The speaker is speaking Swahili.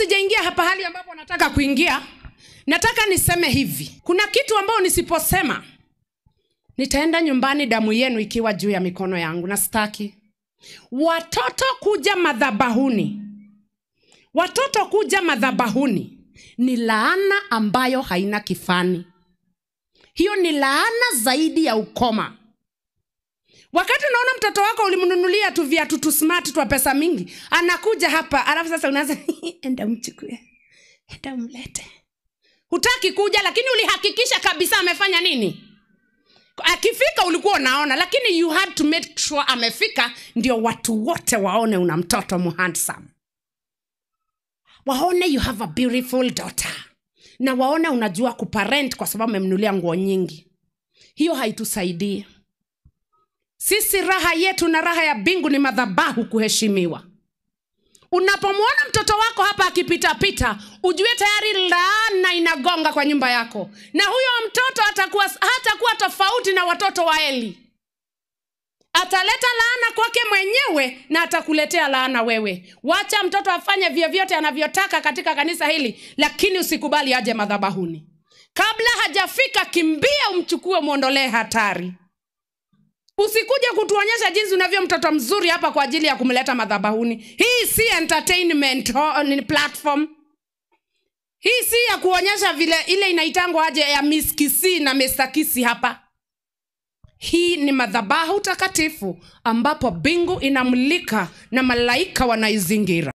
sijaingia hapa hali ambapo nataka kuingia, nataka niseme hivi. Kuna kitu ambao nisiposema nitaenda nyumbani damu yenu ikiwa juu ya mikono yangu, na sitaki. Watoto kuja madhabahuni. Watoto kuja madhabahuni ni laana ambayo haina kifani. Hiyo ni laana zaidi ya ukoma. Wakati unaona mtoto wako ulimnunulia tu viatu tu smart tu pesa mingi, anakuja hapa, alafu sasa unaanza enda mchukue, enda mlete. Hutaki kuja, lakini ulihakikisha kabisa amefanya nini? Akifika ulikuwa unaona, lakini you had to make sure amefika ndio watu wote waone una mtoto handsome. Waone you have a beautiful daughter. Na waone unajua kuparent kwa sababu umemnunulia nguo nyingi. Hiyo haitusaidii. Sisi raha yetu na raha ya bingu ni madhabahu kuheshimiwa. Unapomwona mtoto wako hapa akipita pita, ujue tayari laana inagonga kwa nyumba yako. Na huyo mtoto hatakuwa tofauti na watoto wa Eli. Ataleta laana kwake mwenyewe na atakuletea laana wewe. Wacha mtoto afanye vyovyote anavyotaka katika kanisa hili, lakini usikubali aje madhabahuni. Kabla hajafika, kimbia umchukue, muondolee hatari. Usikuje kutuonyesha jinsi unavyo mtoto mzuri hapa kwa ajili ya kumleta madhabahuni. Hii si entertainment platform. Hii si ya kuonyesha vile ile inaitangwa aje ya Miss Kisi na Mr. Kisi hapa. Hii ni madhabahu takatifu ambapo bingu inamulika na malaika wanaizingira.